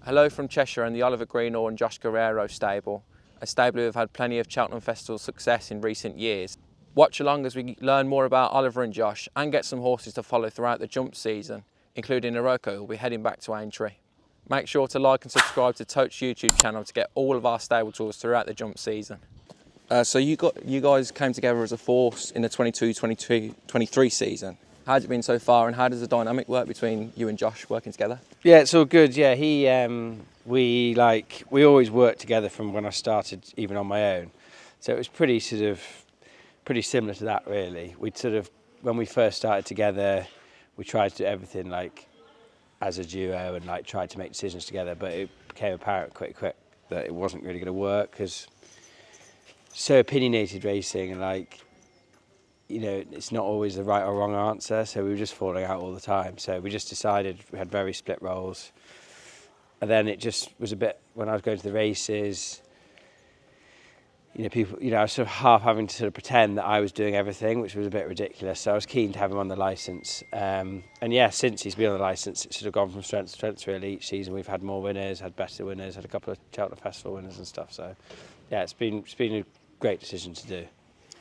Hello from Cheshire and the Oliver Greenall and Josh Guerriero stable, a stable who have had plenty of Cheltenham Festival success in recent years. Watch along as we learn more about Oliver and Josh and get some horses to follow throughout the jump season, including HEROIQUE, who will be heading back to Aintree. Make sure to like and subscribe to Tote's YouTube channel to get all of our stable tours throughout the jump season. So you guys came together as a force in the 22-23 season. How's it been so far, and how does the dynamic work between you and Josh working together? Yeah, it's all good. Yeah, we always worked together from when I started, even on my own. So it was pretty similar to that, really. When we first started together, we tried to do everything as a duo and tried to make decisions together. But it became apparent quick that it wasn't really going to work because so opinionated racing and it's not always the right or wrong answer, so we were just falling out all the time. So we just decided we had very split roles. And then it just was a bit, when I was going to the races, I was sort of half having to sort of pretend that I was doing everything, which was a bit ridiculous. So I was keen to have him on the licence. And yeah, since he's been on the licence, it's sort of gone from strength to strength really. Each season we've had more winners, had better winners, had a couple of Cheltenham Festival winners and stuff. So yeah, it's been a great decision to do.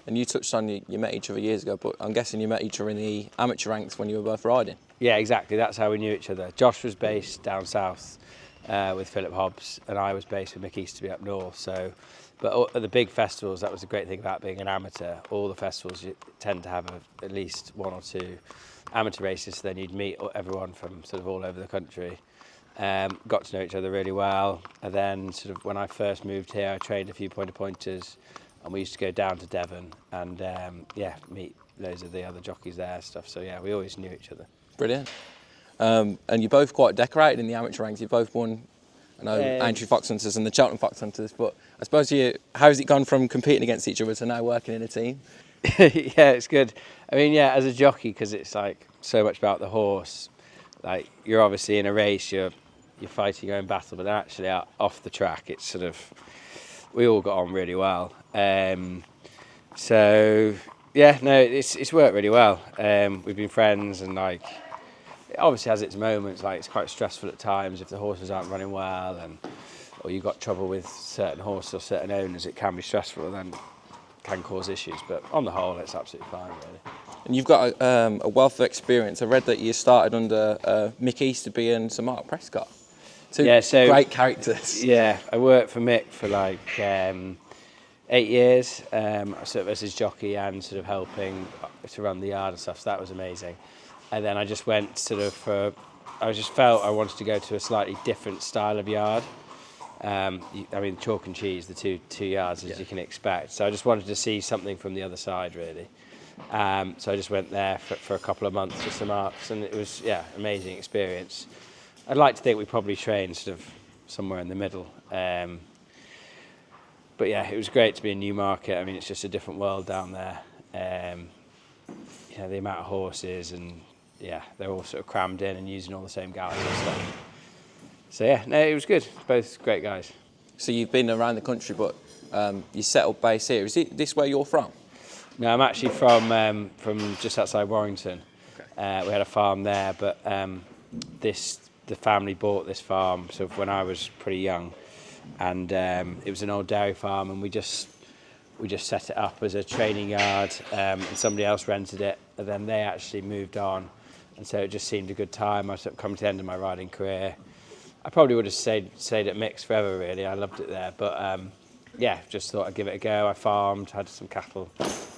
And you touched on you met each other years ago, but I'm guessing you met each other in the amateur ranks when you were both riding. Yeah, exactly. That's how we knew each other. Josh was based down south with Philip Hobbs, and I was based with Mick Easterby up north. But at the big festivals, that was the great thing about being an amateur. All the festivals you tend to have at least one or two amateur races, so then you'd meet everyone from sort of all over the country. Got to know each other really well, and then sort of when I first moved here, I trained a few pointers. And we used to go down to Devon and meet loads of the other jockeys there and stuff. So yeah, we always knew each other. Brilliant. And you're both quite decorated in the amateur ranks. You've both won, I know, Aintree Fox Hunters and the Cheltenham Fox Hunters. But I suppose how's it gone from competing against each other to now working in a team? Yeah, it's good. I mean, yeah, as a jockey, because it's so much about the horse. You're obviously in a race, you're fighting your own battle, but actually off the track, it's sort of, we all got on really well. So yeah, no, it's worked really well. We've been friends, and it obviously has its moments. It's quite stressful at times if the horses aren't running well, or you've got trouble with certain horses or certain owners. It can be stressful and then can cause issues. But on the whole, it's absolutely fine, really. And you've got a wealth of experience. I read that you started under Mick Easterby and Sir Mark Prescott. Two great characters. Yeah, I worked for Mick for 8 years, sort of as his jockey and sort of helping to run the yard and stuff. So that was amazing. And then I just went I just felt I wanted to go to a slightly different style of yard. Chalk and cheese, the two yards as you can expect. So I just wanted to see something from the other side, really. So I just went there for a couple of months with some marks, and it was amazing experience. I'd like to think we probably trained sort of somewhere in the middle. But yeah, it was great to be in Newmarket. I mean, it's just a different world down there. The amount of horses, and they're all sort of crammed in and using all the same gallops and stuff. So yeah, no, it was good. Both great guys. So you've been around the country, but you settled base here. Is this where you're from? No, I'm actually from just outside Warrington. Okay. We had a farm there, but the family bought this farm sort of when I was pretty young, and it was an old dairy farm, and we just set it up as a training yard, and somebody else rented it, and then they actually moved on, and so it just seemed a good time. I sort of come to the end of my riding career. I probably would have stayed at Mick's forever, really. I loved it there, but just thought I'd give it a go. I farmed, had some cattle,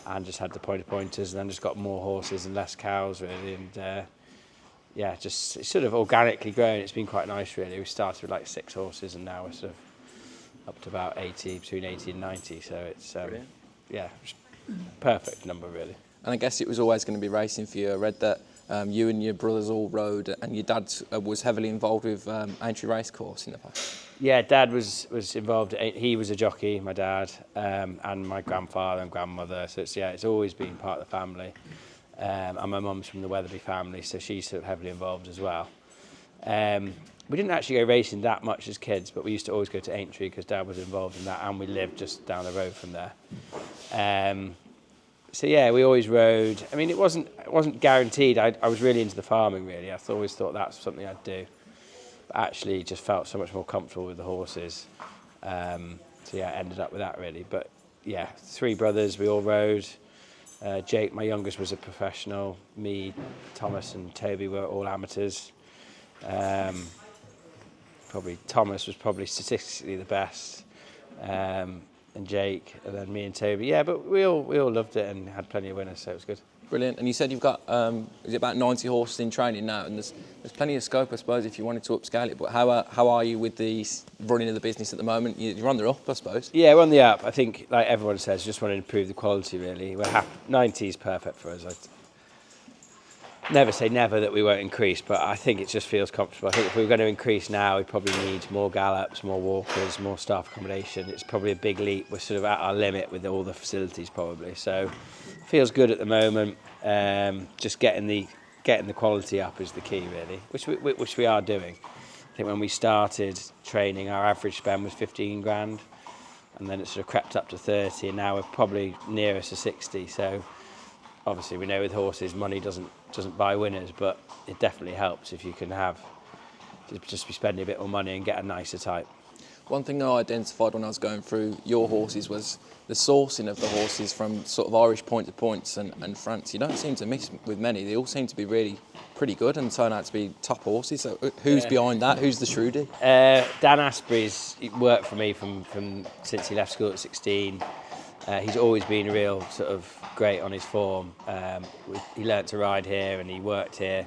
and just had the pointers, and then just got more horses and less cows, really, and it's sort of organically grown. It's been quite nice, really. We started with 6 horses, and now we're sort of up to about 80, between 80 and 90. So it's perfect number, really. And I guess it was always going to be racing for you. I read that you and your brothers all rode, and your dad was heavily involved with Aintree Racecourse in the past. Yeah, Dad was involved. He was a jockey, my dad, and my grandfather and grandmother. So it's always been part of the family. And my mum's from the Weatherby family, so she's sort of heavily involved as well. We didn't actually go racing that much as kids, but we used to always go to Aintree because Dad was involved in that, and we lived just down the road from there. So yeah, we always rode. I mean, it wasn't guaranteed. I was really into the farming, really. I always thought that's something I'd do. but actually just felt so much more comfortable with the horses. So yeah, ended up with that really. But yeah, 3 brothers, we all rode. Jake, my youngest, was a professional. Me, Thomas and Toby were all amateurs. Probably Thomas was probably statistically the best, and Jake, and then me and Toby. Yeah, but we all loved it and had plenty of winners, so it was good. Brilliant. And you said you've got, is it about 90 horses in training now? And there's plenty of scope, I suppose, if you wanted to upscale it. But how are you with the running of the business at the moment? You're on the up, I suppose. Yeah, we're on the up. I think, like everyone says, just want to improve the quality, really. 90 is perfect for us. I'd never say never that we won't increase, but I think it just feels comfortable. I think if we were going to increase now, we probably need more gallops, more walkers, more staff accommodation. It's probably a big leap. We're sort of at our limit with all the facilities, probably. So feels good at the moment. Just getting the quality up is the key, really, which we are doing. I think when we started training, our average spend was 15 grand, and then it sort of crept up to 30, and now we're probably nearer to 60. So obviously we know with horses money doesn't buy winners, but it definitely helps if you can just be spending a bit more money and get a nicer type. One thing I identified when I was going through your horses was the sourcing of the horses from sort of Irish point-to-points and France. You don't seem to miss with many. They all seem to be really pretty good and turn out to be top horses. So who's behind that? Who's the Shrewdy? Dan Asprey's worked for me from since he left school at 16. He's always been real sort of great on his form. He learnt to ride here and he worked here,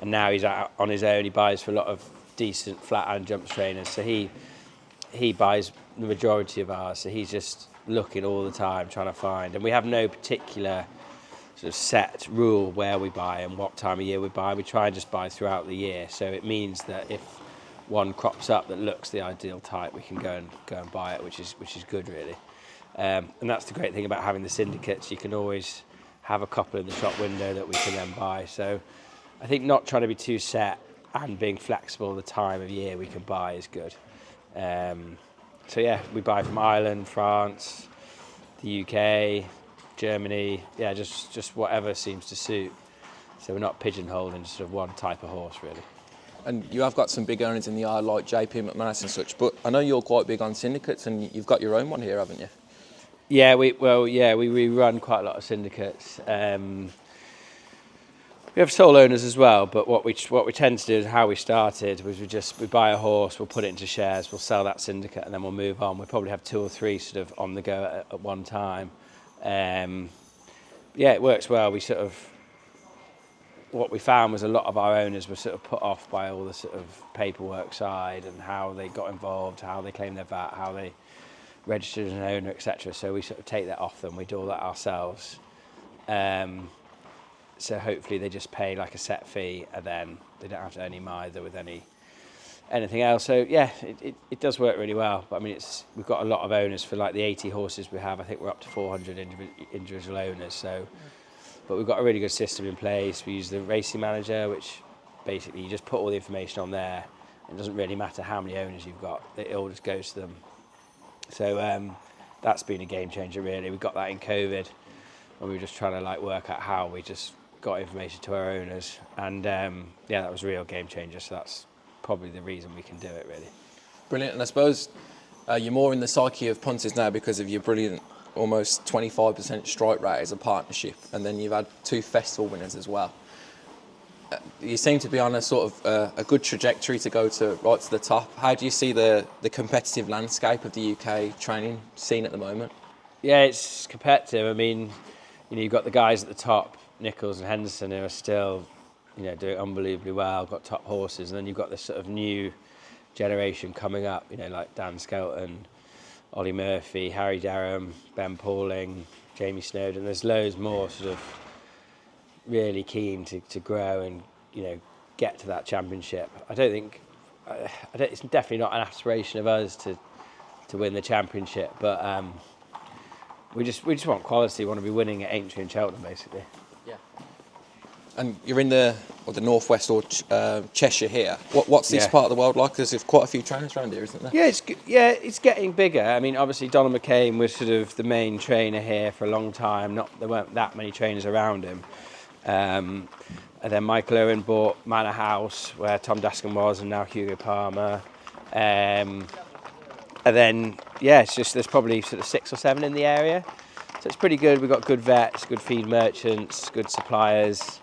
and now he's out on his own. He buys for a lot of decent flat and jumps trainers, so he buys the majority of ours. So he's just looking all the time, trying to find, and we have no particular sort of set rule where we buy and what time of year we buy. We try and just buy throughout the year, so it means that if one crops up that looks the ideal type, we can go and buy it, which is good, really. And that's the great thing about having the syndicates. You can always have a couple in the shop window that we can then buy. So I think not trying to be too set and being flexible the time of year we can buy is good. So yeah, we buy from Ireland, France, the UK, Germany, yeah, just whatever seems to suit. So we're not pigeonholed into sort of one type of horse, really. And you have got some big owners in the yard like J.P McManus and such, but I know you're quite big on syndicates and you've got your own one here, haven't you? Yeah, we run quite a lot of syndicates. We have sole owners as well, but what we tend to do is how we started was we buy a horse, we'll put it into shares, we'll sell that syndicate, and then we'll move on. We probably have 2 or 3 sort of on the go at one time. Yeah, it works well. What we found was a lot of our owners were sort of put off by all the sort of paperwork side and how they got involved, how they claimed their VAT, how they registered as an owner, etc. So we sort of take that off them. We do all that ourselves. So hopefully they just pay like a set fee, and then they don't have to own him either with anything else. So yeah, it does work really well. But I mean, we've got a lot of owners for like the 80 horses we have. I think we're up to 400 individual owners. So, but we've got a really good system in place. We use the racing manager, which basically you just put all the information on there. It doesn't really matter how many owners you've got. It all just goes to them. So that's been a game changer, really. We got that in COVID when we were just trying to like work out how we just got information to our owners, and yeah, that was a real game changer. So that's probably the reason we can do it, really. Brilliant. And I suppose you're more in the psyche of punters now because of your brilliant almost 25% strike rate as a partnership, and then you've had 2 festival winners as well. You seem to be on a sort of a good trajectory to go right to the top. How do you see the competitive landscape of the UK training scene at the moment? Yeah, it's competitive. I mean, you've got the guys at the top, Nichols and Henderson, who are still, doing unbelievably well, got top horses, and then you've got this sort of new generation coming up, like Dan Skelton, Ollie Murphy, Harry Derham, Ben Pauling, Jamie Snowden. There's loads more sort of really keen to grow and get to that championship. It's definitely not an aspiration of us to win the championship, but we just want quality. We want to be winning at Aintree and Cheltenham, basically. Yeah. And you're in the northwest or Cheshire here. What's this part of the world like? There's quite a few trainers around here, isn't there? Yeah, it's getting bigger. I mean, obviously Donald McCain was sort of the main trainer here for a long time. There weren't that many trainers around him. And then Michael Owen bought Manor House, where Tom Dascombe was, and now Hugo Palmer. And then, yeah, it's just there's probably sort of 6 or 7 in the area. So it's pretty good. We've got good vets, good feed merchants, good suppliers.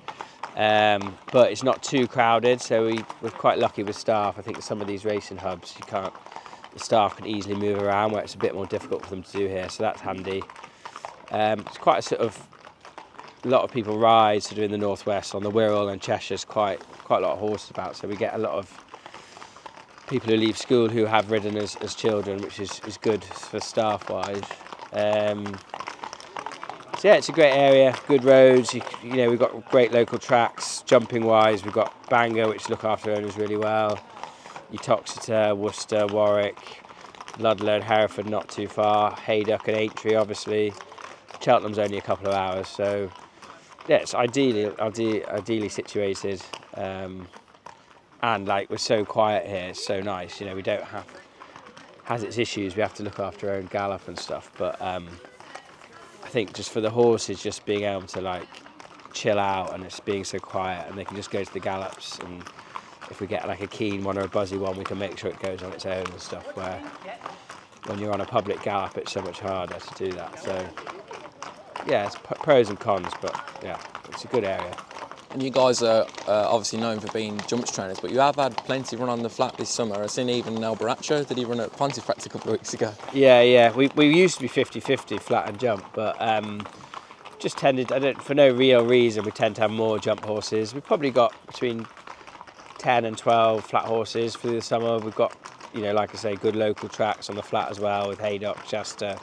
But it's not too crowded, so we're quite lucky with staff. I think some of these racing hubs, the staff can easily move around, where it's a bit more difficult for them to do here, so that's handy. It's quite a lot of people ride sort of in the northwest. On the Wirral and Cheshire's quite a lot of horses about, so we get a lot of people who leave school who have ridden as children, which is good for staff wise. So yeah, it's a great area, good roads. You know, we've got great local tracks. Jumping wise, we've got Bangor, which look after owners really well. Uttoxeter, Worcester, Warwick, Ludlow and Hereford not too far. Haydock and Aintree obviously. Cheltenham's only a couple of hours, so yeah, it's ideally situated. And like, we're so quiet here, it's so nice. You know, we don't have, has its issues, we have to look after our own gallop and stuff, but I think just for the horses, just being able to like chill out and it's being so quiet, and they can just go to the gallops, and if we get like a keen one or a buzzy one, we can make sure it goes on its own and stuff, where when you're on a public gallop, it's so much harder to do that. So yeah, it's pros and cons, but yeah, it's a good area. And you guys are obviously known for being jumps trainers, but you have had plenty run on the flat this summer. I've seen even BORRACHO, did he run at Pontefract a couple of weeks ago? Yeah. We used to be 50-50 flat and jump, but just tended, for no real reason, we tend to have more jump horses. We've probably got between 10 and 12 flat horses through the summer. We've got, you know, like I say, good local tracks on the flat as well, with Haydock, Chester,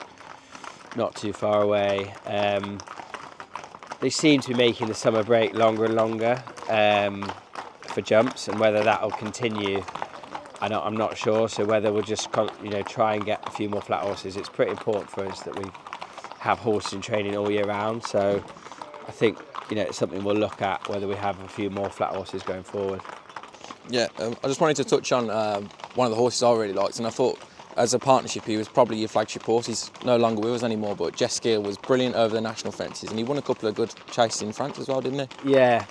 not too far away. They seem to be making the summer break longer and longer for jumps, and whether that will continue, I'm not sure. So whether we'll just try and get a few more flat horses. It's pretty important for us that we have horses in training all year round. So I think it's something we'll look at, whether we have a few more flat horses going forward. Yeah, I just wanted to touch on one of the horses I really liked, and I thought, as a partnership, he was probably your flagship horse. He's no longer with us anymore, but Gesskille was brilliant over the national fences, and he won a couple of good chases in France as well, didn't he? Yeah,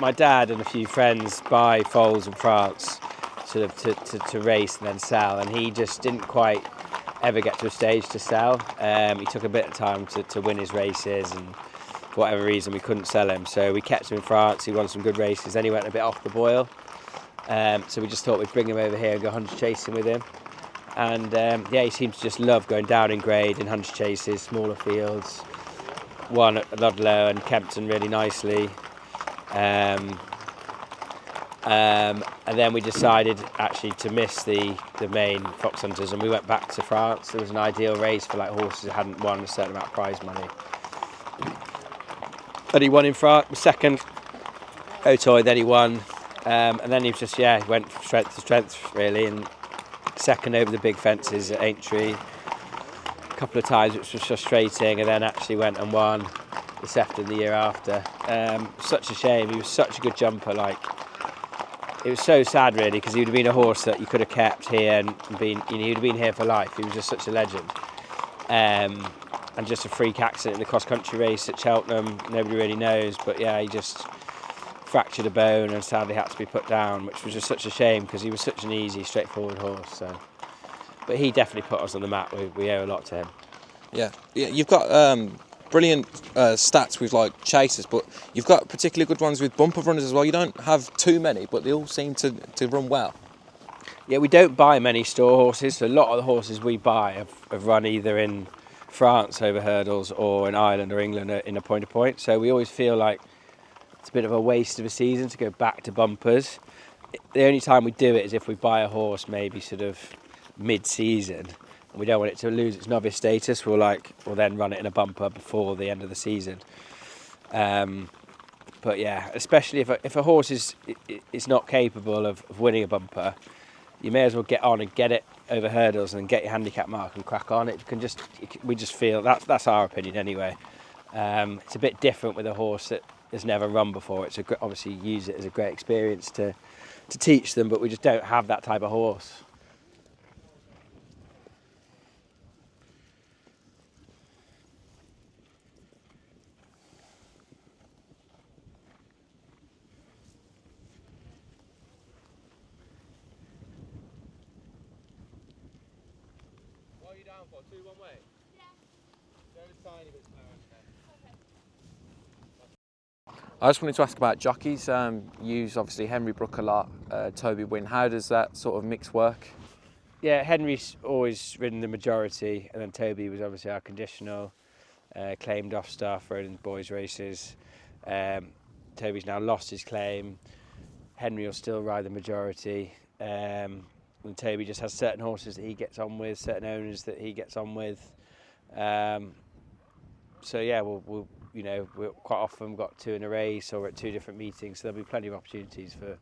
my dad and a few friends buy foals in France sort of to race and then sell, and he just didn't quite ever get to a stage to sell. He took a bit of time to win his races, and for whatever reason we couldn't sell him, so we kept him in France. He won some good races, then he went a bit off the boil, so we just thought we'd bring him over here and go 100 chasing with him. And yeah, he seems to just love going down in grade in 100 chases, smaller fields. Won at Ludlow and Kempton really nicely. And then we decided actually to miss the main fox hunters, and we went back to France. There was an ideal race for like horses that hadn't won a certain amount of prize money. But he won in France, second. Tote, then he won. And then he just, went from strength to strength really, and second over the big fences at Aintree a couple of times, which was frustrating, and then actually went and won the Sefton the year after. Such a shame. He was such a good jumper. Like, it was so sad really, because he would have been a horse that you could have kept here and been, he'd have been here for life. He was just such a legend. And just a freak accident in the cross country race at Cheltenham. Nobody really knows, but yeah, he just fractured a bone and sadly had to be put down, which was just such a shame, because he was such an easy, straightforward horse. So, but he definitely put us on the map. We owe a lot to him. Yeah, you've got brilliant stats with like chasers, but you've got particularly good ones with bumper runners as well. You don't have too many, but they all seem to run well. Yeah, we don't buy many store horses. So a lot of the horses we buy have run either in France over hurdles or in Ireland or England in a point-to-point. So we always feel like it's a bit of a waste of a season to go back to bumpers. The only time we do it is if we buy a horse maybe sort of mid-season, and we don't want it to lose its novice status. We'll then run it in a bumper before the end of the season. But yeah, especially if a horse is not capable of winning a bumper, you may as well get on and get it over hurdles and get your handicap mark and crack on. We just feel that's our opinion anyway. It's a bit different with a horse that has never run before. It's obviously use it as a great experience to teach them, but we just don't have that type of horse. you down for? 2 one way? Yeah. Go a tiny bit slower. I just wanted to ask about jockeys. You use obviously Henry Brook a lot, Toby Wynn. How does that sort of mix work? Yeah, Henry's always ridden the majority, and then Toby was obviously our conditional, claimed off stuff, ridden boys races. Toby's now lost his claim. Henry will still ride the majority. And Toby just has certain horses that he gets on with, certain owners that he gets on with. So yeah, we'll quite often got 2 in a race or at 2 different meetings, so there'll be plenty of opportunities for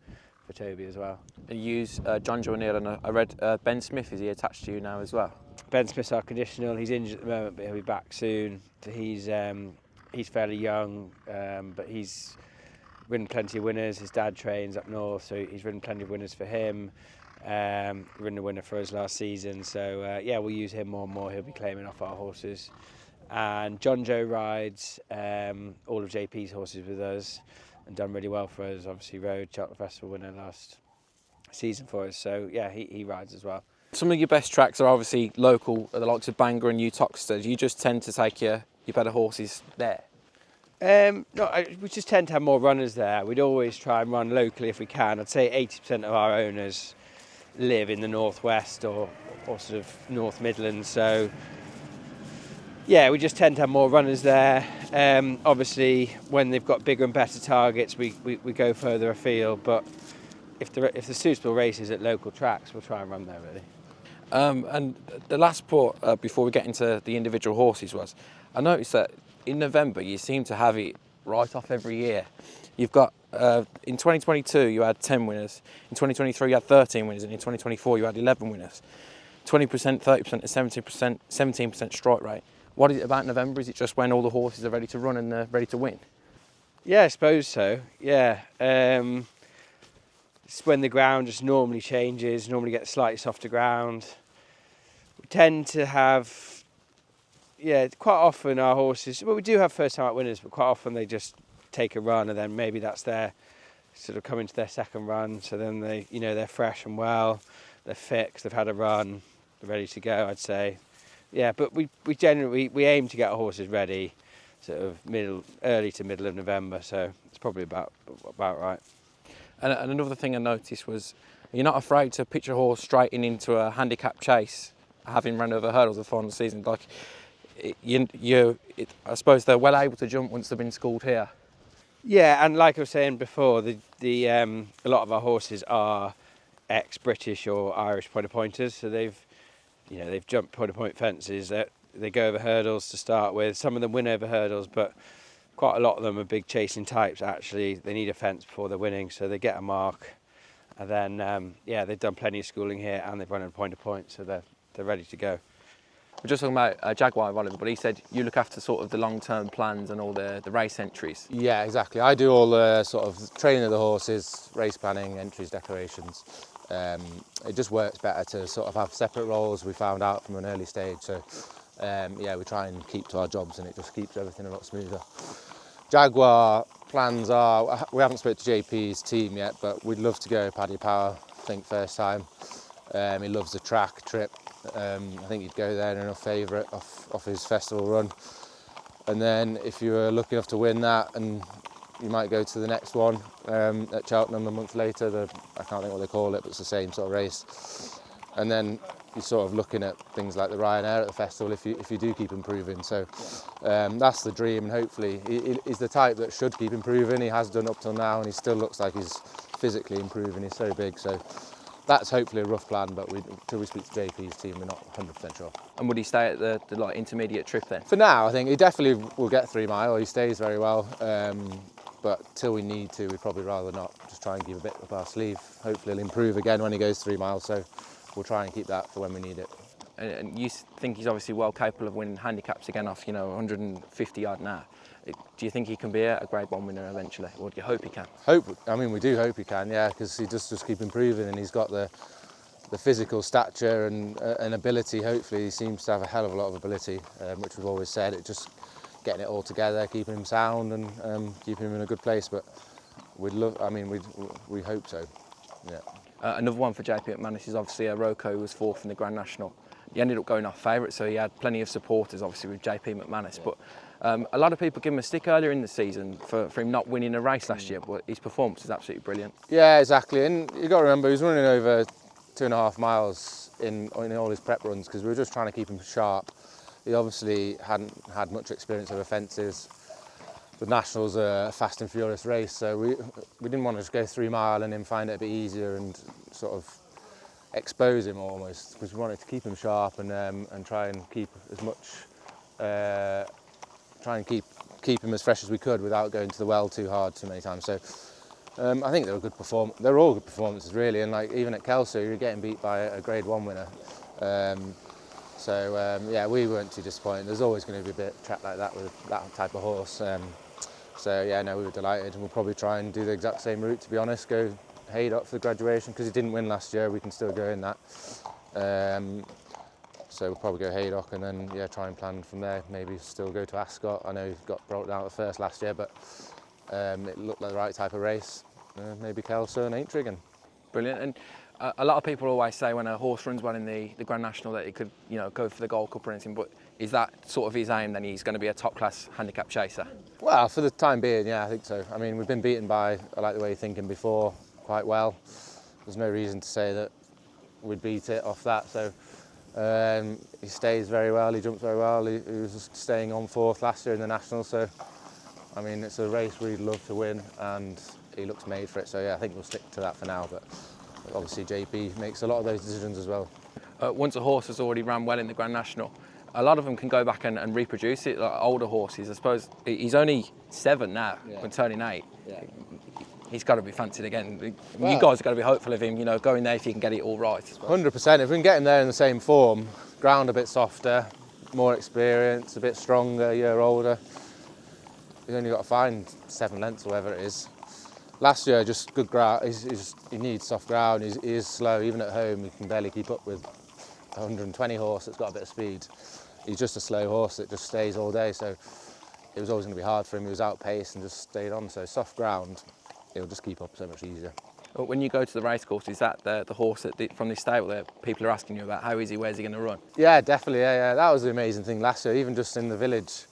Toby as well. And you use John O'Neill, and I read Ben Smith, is he attached to you now as well? Ben Smith's our conditional. He's injured at the moment, but he'll be back soon. He's fairly young, but he's ridden plenty of winners. His dad trains up north, so he's ridden plenty of winners for him. Ridden a winner for us last season, so yeah, we'll use him more and more. He'll be claiming off our horses. And John Joe rides all of JP's horses with us and done really well for us. Obviously rode Cheltenham Festival winner last season for us, so yeah, he rides as well. Some of your best tracks are obviously local, the likes of Bangor and Utoxeter. You just tend to take your better horses there? No, we just tend to have more runners there. We'd always try and run locally if we can. I'd say 80% of our owners live in the northwest or sort of North Midlands, so yeah, we just tend to have more runners there. Obviously, when they've got bigger and better targets, we go further afield. But if the suitable races at local tracks, we'll try and run there really. And the last part before we get into the individual horses was, I noticed that in November you seem to have it right off every year. You've got in 2022 you had 10 winners, in 2023 you had 13 winners, and in 2024 you had 11 winners. 20%, 30%, and 17% strike rate. What is it about November? Is it just when all the horses are ready to run and they're ready to win? Yeah, I suppose so. Yeah, it's when the ground just normally changes. Normally get slightly softer ground. We tend to have, yeah, quite often our horses. Well, we do have first-time out winners, but quite often they just take a run and then maybe that's their sort of coming to their second run. So then they, they're fresh and well, they're fit 'cause they've had a run, they're ready to go. I'd say. Yeah, but we generally aim to get our horses ready, sort of early to middle of November. So it's probably about right. And another thing I noticed was you're not afraid to pitch a horse straight into a handicap chase, having run over hurdles before in the season. Like I suppose they're well able to jump once they've been schooled here. Yeah, and like I was saying before, a lot of our horses are ex-British or Irish pointers, so they've jumped point fences. They go over hurdles to start with. Some of them win over hurdles, but quite a lot of them are big chasing types. Actually, they need a fence before they're winning, so they get a mark, and then they've done plenty of schooling here, and they've run a point, so they're ready to go. We're just talking about JAGWAR, Oliver, but he said you look after sort of the long-term plans and all the race entries. Yeah, exactly. I do all the sort of training of the horses, race planning, entries, declarations. It just works better to sort of have separate roles, we found out from an early stage. So yeah, we try and keep to our jobs and it just keeps everything a lot smoother. JAGWAR plans are, we haven't spoken to JP's team yet, but we'd love to go Paddy Power, I think first time. He loves the track trip. I think he'd go there in a favourite off his festival run. And then if you were lucky enough to win that, and you might go to the next one at Cheltenham a month later. I can't think what they call it, but it's the same sort of race. And then you're sort of looking at things like the RHINO at the festival if you do keep improving. So that's the dream, and hopefully he's the type that should keep improving. He has done up till now, and he still looks like he's physically improving. He's so big, so that's hopefully a rough plan, but until we speak to JP's team, we're not 100% sure. And would he stay at the like intermediate trip then? For now, I think he definitely will get 3 mile. He stays very well, but till we need to, we'd probably rather not. Just try and keep a bit up our sleeve. Hopefully he'll improve again when he goes 3 miles, so we'll try and keep that for when we need it. And you think he's obviously well capable of winning handicaps again off 150 yard now. Do you think he can be a Grade 1 winner eventually, or do you hope he can? We do hope he can, yeah, because he does just keep improving, and he's got the physical stature and ability. Hopefully he seems to have a hell of a lot of ability, which we've always said. It's just getting it all together, keeping him sound and keeping him in a good place. But we hope so, yeah. Another one for J.P McManus is obviously IROKO, who was 4th in the Grand National. he ended up going off favourite, so he had plenty of supporters, obviously, with J.P McManus. But a lot of people give him a stick earlier in the season for him not winning a race last year, but his performance is absolutely brilliant. Yeah, exactly. And you've got to remember, he was running over 2.5 miles in all his prep runs because we were just trying to keep him sharp. He obviously hadn't had much experience over fences. The Nationals are a fast and furious race, so we didn't want to just go 3 mile and then find it a bit easier and sort of expose him almost, because we wanted to keep him sharp and try and keep as much, keep him as fresh as we could without going to the well too hard too many times. So I think they were good they're all good performances really, and like even at Kelso you're getting beat by a Grade 1 winner. Yeah, we weren't too disappointed. There's always going to be a bit of track like that with that type of horse. So yeah, no, we were delighted, and we'll probably try and do the exact same route, to be honest. Go Haydock for the graduation, because he didn't win last year, we can still go in that. So we'll probably go Haydock and then yeah, try and plan from there. Maybe still go to Ascot. I know he got brought down at the first last year, but it looked like the right type of race. Maybe Kelso and Aintree again. Brilliant. And a lot of people always say when a horse runs well in the Grand National that he could, you know, go for the Gold Cup or anything, but is that sort of his aim, then he's going to be a top class handicap chaser? Well, for the time being, yeah, I think so. I mean, we've been beaten by, I like the way you're thinking, before quite well. There's no reason to say that we'd beat it off that. So he stays very well, he jumps very well. He was staying on 4th last year in the National, so I mean, it's a race we'd love to win, and he looks made for it. So yeah, I think we'll stick to that for now, but obviously JP makes a lot of those decisions as well. Once a horse has already ran well in the Grand National, a lot of them can go back and reproduce it, like older horses. I suppose he's only 7 now, when turning 8. Yeah. He's got to be fancied again. Well, you guys have got to be hopeful of him, you know, going there if you can get it all right. 100%. If we can get him there in the same form, ground a bit softer, more experience, a bit stronger, a year older, he's only got to find 7 lengths or whatever it is. Last year, just good ground. He needs soft ground. He is slow. Even at home, he can barely keep up with a 120 horse that's got a bit of speed. He's just a slow horse that just stays all day. So it was always going to be hard for him. He was outpaced and just stayed on. So soft ground, he'll just keep up so much easier. When you go to the race course, is that the horse from this stable that people are asking you about? How is he? Where's he going to run? Yeah, definitely. Yeah. That was the amazing thing last year. Even just in the village,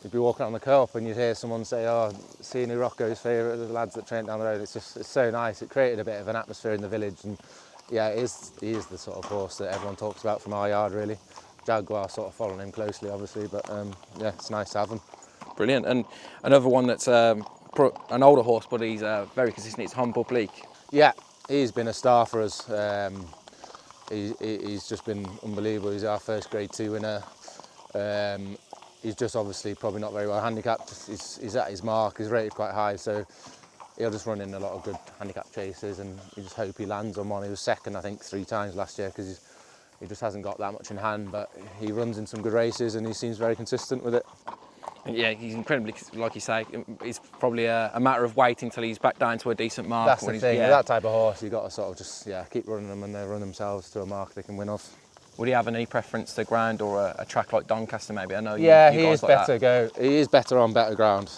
you'd be walking on the co-op and you'd hear someone say, "Oh, seeing IROKO's favourite, the lads that train down the road." It's so nice. It created a bit of an atmosphere in the village, and yeah, he is the sort of horse that everyone talks about from our yard, really. JAGWAR sort of following him closely, obviously, but yeah, it's nice to have him. Brilliant. And another one that's an older horse, but he's very consistent. It's HOMME. Yeah, he's been a star for us. He's just been unbelievable. He's our first Grade 2 winner. He's just obviously probably not very well handicapped. He's at his mark, he's rated quite high, so he'll just run in a lot of good handicap chases, and you just hope he lands on one. He was second, I think, 3 times last year because he just hasn't got that much in hand, but he runs in some good races and he seems very consistent with it. Yeah, he's incredibly, like you say, it's probably a matter of waiting until he's back down to a decent mark. That's the thing, with that type of horse, you've got to sort of just keep running them, and they run themselves to a mark they can win off. Would he have any preference to ground or a track like Doncaster maybe? I know he is like better he is better on better ground.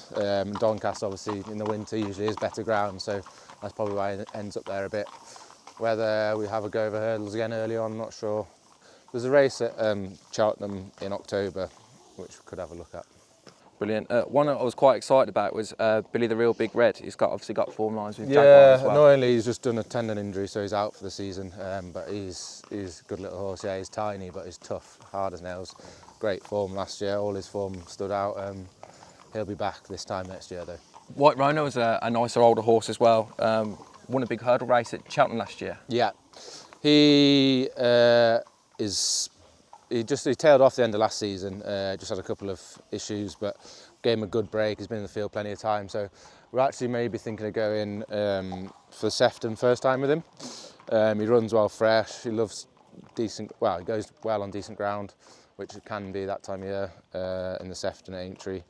Doncaster obviously in the winter usually is better ground, so that's probably why it ends up there a bit. Whether we have a go over hurdles again early on, I'm not sure. There's a race at Cheltenham in October, which we could have a look at. Brilliant. One I was quite excited about was BILLYTHEREALBIGRED. He's obviously got form lines with JAGWAR as well. Annoyingly he's just done a tendon injury, so he's out for the season. But he's a good little horse. Yeah, he's tiny, but he's tough, hard as nails. Great form last year. All his form stood out. He'll be back this time next year, though. White Rhino is a nicer, older horse as well. Won a big hurdle race at Cheltenham last year. Yeah, he tailed off the end of last season, just had a couple of issues, but gave him a good break. He's been in the field plenty of time, so we're actually maybe thinking of going for Sefton first time with him. He runs well fresh, he loves decent, well, he goes well on decent ground, which it can be that time of year in the Sefton at Aintree.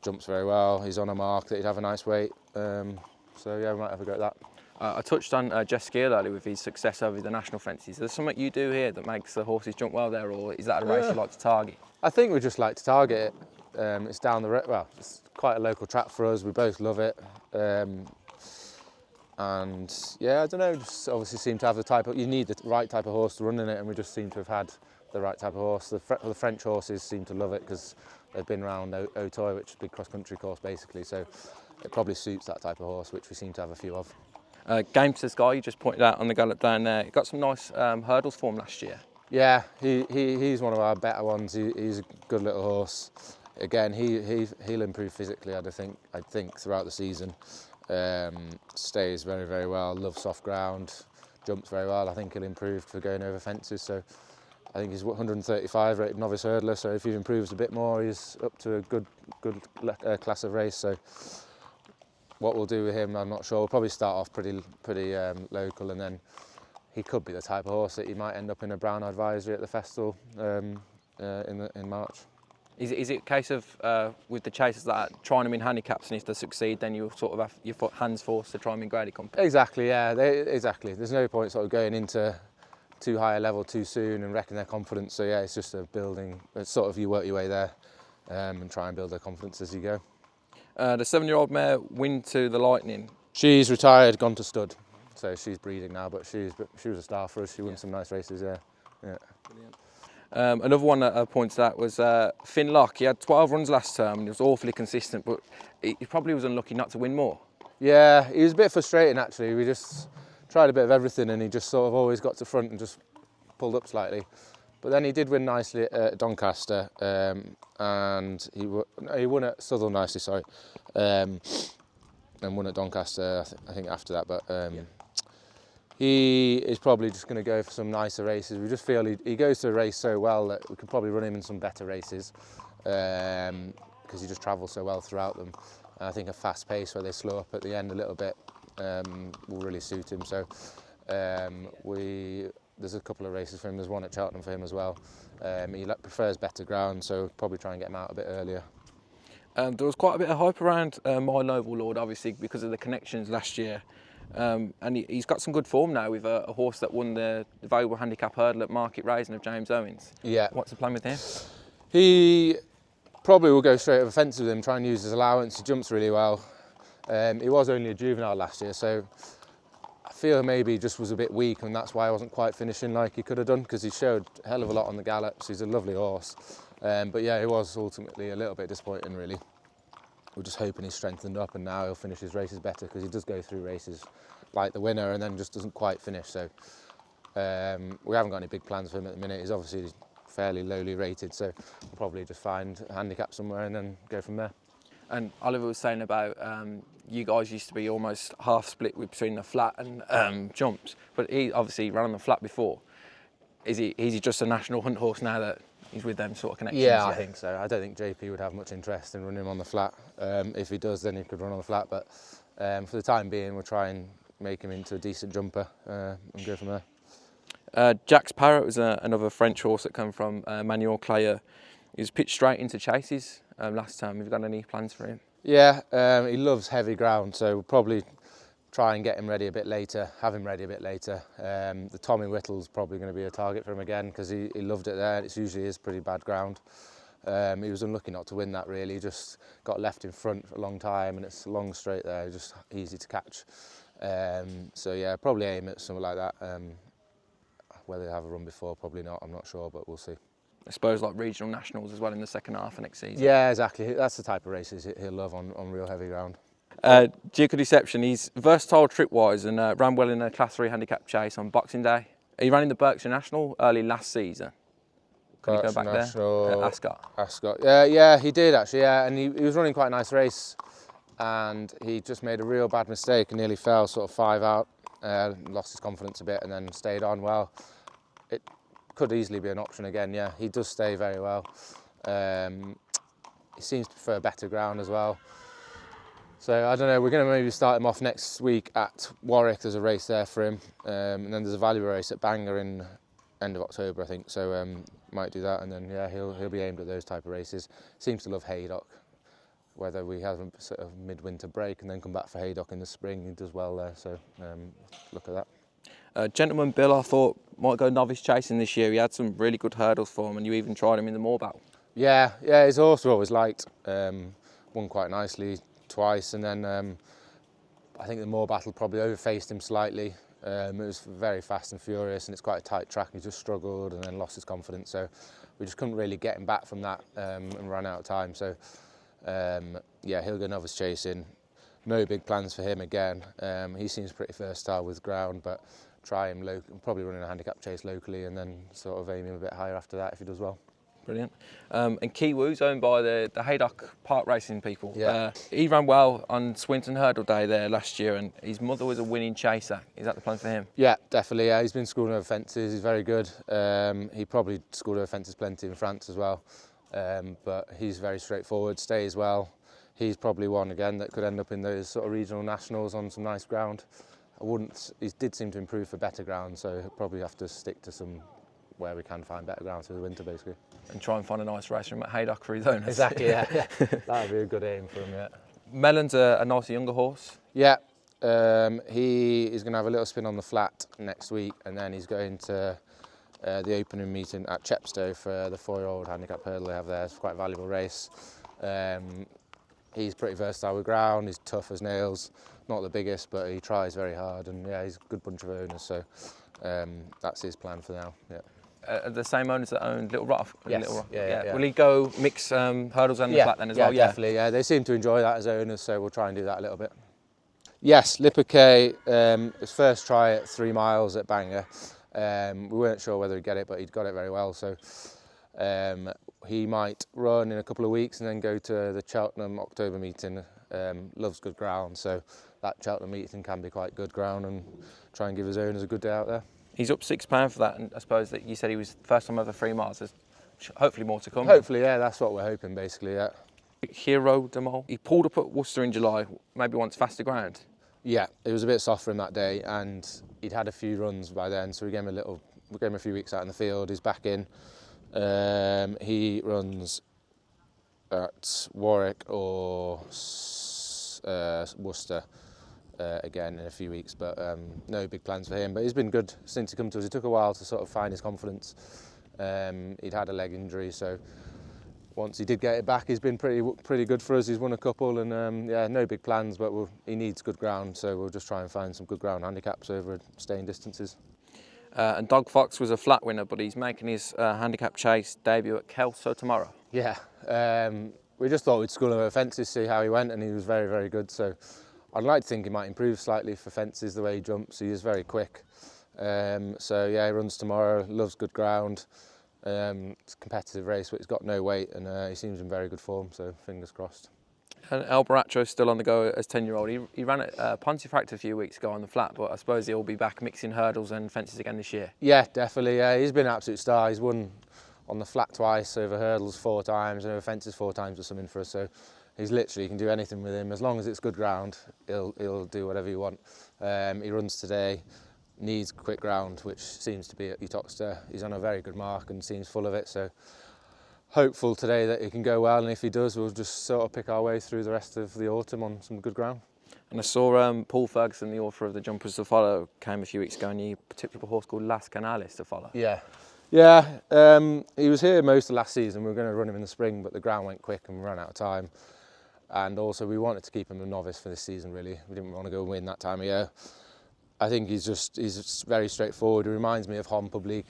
Jumps very well, he's on a mark that he'd have a nice weight, so yeah, we might have a go at that. I touched on Gesskille earlier with his success over the national fences. Is there something you do here that makes the horses jump well there, or is that a race you like to target? I think we just like to target it. It's down the road. Well, it's quite a local track for us. We both love it, and yeah, I don't know. Just obviously seem to have the type of, you need the right type of horse to run in it, and we just seem to have had the right type of horse. The French horses seem to love it because they've been around Auteuil, which is a big cross-country course basically, so it probably suits that type of horse, which we seem to have a few of. GAMESTERS guy you just pointed out on the gallop down there, he got some nice hurdles for him last year. Yeah, he's one of our better ones. He's a good little horse. Again, he'll improve physically, I think throughout the season. Stays very, very well, loves soft ground, jumps very well. I think he'll improve for going over fences. So I think he's 135 rated novice hurdler. So if he improves a bit more, he's up to a good class of race. So what we'll do with him, I'm not sure. We'll probably start off pretty local, and then he could be the type of horse that he might end up in a Brown advisory at the festival in March. Is it a case of, with the chasers that are trying them in handicaps, and if they succeed, then you'll sort of have your hands forced to try them in graded competition? Exactly, yeah, exactly. There's no point sort of going into too high a level too soon and wrecking their confidence. So yeah, it's just a building, it's sort of you work your way there and try and build their confidence as you go. The 7-year-old mare, Win to the Lightning. She's retired, gone to stud. So she's breeding now, but she was a star for us. She won some nice races, yeah. Brilliant. Another one that I pointed out was Finn Lock. He had 12 runs last term and he was awfully consistent, but he probably was unlucky not to win more. Yeah, he was a bit frustrating actually. We just tried a bit of everything and he just sort of always got to front and just pulled up slightly. But then he did win nicely at Doncaster and he won at Southwell nicely, sorry, and won at Doncaster I think after that. But he is probably just going to go for some nicer races. We just feel he goes to a race so well that we could probably run him in some better races because he just travels so well throughout them. And I think a fast pace where they slow up at the end a little bit will really suit him. So there's a couple of races for him. There's one at Cheltenham for him as well. He prefers better ground, so we'll probably try and get him out a bit earlier. There was quite a bit of hype around My Noble Lord, obviously, because of the connections last year. And he's got some good form now with a horse that won the valuable handicap hurdle at Market Raising of James Owens. Yeah. What's the plan with him? He probably will go straight over fence with him, try and use his allowance. He jumps really well. He was only a juvenile last year, so I feel maybe he just was a bit weak, and that's why I wasn't quite finishing like he could have done, because he showed a hell of a lot on the gallops. He's a lovely horse. But yeah, it was ultimately a little bit disappointing, really. We're just hoping he's strengthened up and now he'll finish his races better, because he does go through races like the winner and then just doesn't quite finish. So we haven't got any big plans for him at the minute. He's obviously fairly lowly rated, so we'll probably just find a handicap somewhere and then go from there. And Oliver was saying about you guys used to be almost half split between the flat and jumps, but he obviously ran on the flat before. Is he just a national hunt horse now that he's with them sort of connections? Yeah, I think so. I don't think JP would have much interest in running him on the flat. If he does, then he could run on the flat, but for the time being we'll try and make him into a decent jumper and go from there. Jack's Parrot was another French horse that came from Manuel Clayer. He was pitched straight into chases last time. Have you got any plans for him? Yeah, he loves heavy ground, so we'll probably try and get him ready a bit later, have him ready a bit later. The Tommy Whittle's probably going to be a target for him again, because he loved it there. It usually is pretty bad ground. He was unlucky not to win that, really. He just got left in front for a long time, and it's a long straight there, just easy to catch. So yeah, probably aim at something like that. Whether they have a run before, probably not, I'm not sure, but we'll see. I suppose like regional nationals as well in the second half of next season. Yeah, exactly. That's the type of races he'll love on real heavy ground. Duke of Deception, he's versatile trip-wise and ran well in a Class 3 handicap chase on Boxing Day. He ran in the Berkshire National early last season. Can you go back there? Ascot. Ascot. Yeah, he did actually, yeah, and he was running quite a nice race, and he just made a real bad mistake and nearly fell sort of 5 out, lost his confidence a bit and then stayed on well. It could easily be an option again, yeah. He does stay very well. He seems to prefer better ground as well. So I don't know, we're going to maybe start him off next week at Warwick. There's a race there for him, and then there's a valuable race at Bangor in end of October, I think. So might do that, and then yeah, he'll be aimed at those type of races. Seems to love Haydock. Whether we have a sort of midwinter break and then come back for Haydock in the spring, he does well there. So look at that. Gentleman Bill, I thought might go novice chasing this year. He had some really good hurdles for him, and you even tried him in the Moor Battle. Yeah, his horse we always liked. Won quite nicely twice, and then I think the Moor Battle probably overfaced him slightly. It was very fast and furious, and it's quite a tight track. He just struggled and then lost his confidence. So we just couldn't really get him back from that and ran out of time. So yeah, he'll go novice chasing. No big plans for him again. He seems pretty versatile with ground, but try him probably running a handicap chase locally and then sort of aim him a bit higher after that if he does well. Brilliant. And Kiwoo's owned by the Haydock Park Racing people. Yeah. He ran well on Swinton Hurdle Day there last year, and his mother was a winning chaser. Is that the plan for him? Yeah, definitely. Yeah, he's been schooling over fences. He's very good. He probably schooled over fences plenty in France as well. But he's very straightforward, stays well. He's probably one again that could end up in those sort of regional nationals on some nice ground. He did seem to improve for better ground, so he'll probably have to stick to some where we can find better ground through the winter, basically. And try and find a nice race room at Haydock for his owners. Exactly, yeah. That would be a good aim for him, yeah. Melon's a nicer younger horse. Yeah, he is going to have a little spin on the flat next week, and then he's going to the opening meeting at Chepstow for the 4-year-old handicap hurdle they have there. It's quite a valuable race. He's pretty versatile with ground, he's tough as nails, not the biggest, but he tries very hard, and yeah, he's a good bunch of owners, so that's his plan for now, yeah. The same owners that owned Little Rock? Yes. Little Rock. Yeah. Will he go mix hurdles and the flat then as well? Yeah, definitely, yeah. They seem to enjoy that as owners, so we'll try and do that a little bit. Yes, LIPA K, his first try at 3 miles at Bangor. We weren't sure whether he'd get it, but he'd got it very well, so he might run in a couple of weeks and then go to the Cheltenham October meeting. Loves good ground, so that Cheltenham meeting can be quite good ground, and try and give his owners a good day out there. He's up £6 for that, and I suppose that you said he was first time over 3 miles. There's hopefully more to come. Hopefully, yeah, that's what we're hoping, basically, yeah. Hero de Mole. He pulled up at Worcester in July, maybe wants faster ground. Yeah, it was a bit soft for him that day, and he'd had a few runs by then, so we gave him a few weeks out in the field. He's back in. He runs at Warwick or Worcester again in a few weeks, but no big plans for him. But he's been good since he come to us. It took a while to sort of find his confidence. He'd had a leg injury, so once he did get it back, he's been pretty good for us. He's won a couple, and yeah, no big plans, but he needs good ground, so we'll just try and find some good ground handicaps over staying distances. And Dog Fox was a flat winner, but he's making his handicap chase debut at Kelso tomorrow. Yeah, we just thought we'd school him over fences, see how he went, and he was very, very good. So I'd like to think he might improve slightly for fences, the way he jumps. He is very quick. So yeah, he runs tomorrow, loves good ground. It's a competitive race, but he's got no weight, and he seems in very good form, so fingers crossed. And BORRACHO is still on the go as 10-year-old. He ran at Pontefract a few weeks ago on the flat, but I suppose he'll be back mixing hurdles and fences again this year. Yeah, definitely. Yeah, he's been an absolute star. He's won on the flat twice, over hurdles 4 times, and over fences 4 times or something for us. So he's literally, you can do anything with him as long as it's good ground. He'll do whatever you want. He runs today. Needs quick ground, which seems to be at Uttoxeter. He's on a very good mark and seems full of it. So hopeful today that it can go well, and if he does, we'll just sort of pick our way through the rest of the autumn on some good ground. And I saw Paul Ferguson, the author of the Jumpers to Follow, came a few weeks ago, and he picked up a horse called Las CANALS to follow. Yeah, he was here most of last season. We were going to run him in the spring, but the ground went quick and we ran out of time. And also we wanted to keep him a novice for this season, really. We didn't want to go and win that time of year. I think he's very straightforward. He reminds me of HOMME Public.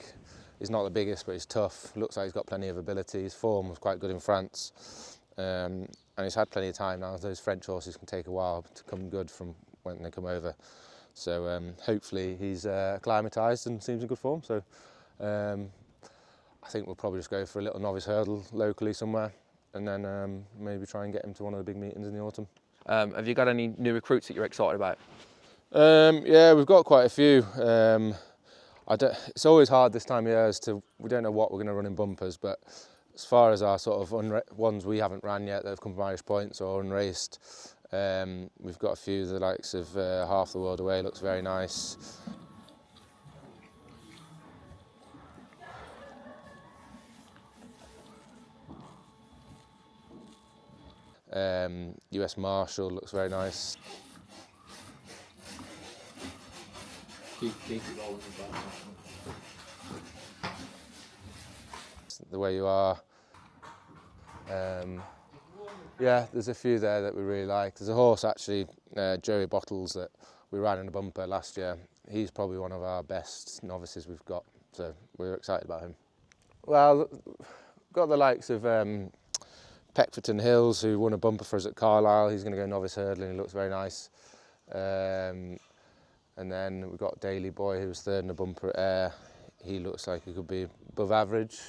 He's not the biggest, but he's tough. Looks like he's got plenty of ability. His form was quite good in France. And he's had plenty of time now. Those French horses can take a while to come good from when they come over. So hopefully he's acclimatised and seems in good form. So I think we'll probably just go for a little novice hurdle locally somewhere, and then maybe try and get him to one of the big meetings in the autumn. Have you got any new recruits that you're excited about? Yeah, we've got quite a few. It's always hard this time of year we don't know what we're going to run in bumpers, but as far as our sort of ones we haven't ran yet that have come from Irish points or unraced, we've got a few, the likes of Half the World Away looks very nice. US Marshall looks very nice. The Way You Are. Yeah, there's a few there that we really like. There's a horse actually, Joey Bottles, that we ran in a bumper last year. he's probably one of our best novices we've got, so we're excited about him. Well, got the likes of Peckforton Hills, who won a bumper for us at Carlisle. He's going to go novice hurdling, he looks very nice. And then we've got Daily Boy, who was third in a bumper at Ayr. He looks like he could be above average.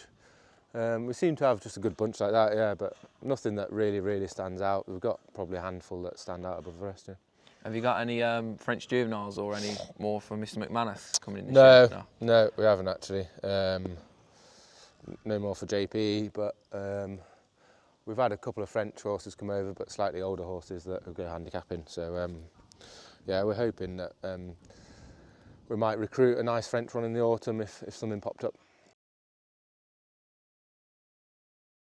We seem to have just a good bunch like that, yeah, but nothing that really stands out. We've got probably a handful that stand out above the rest. Yeah. Have you got any French juveniles or any more from Mr McManus coming in this year? No, we haven't actually. No more for JP, but we've had a couple of French horses come over, but slightly older horses that will go handicapping. So yeah, we're hoping that we might recruit a nice French one in the autumn if something popped up.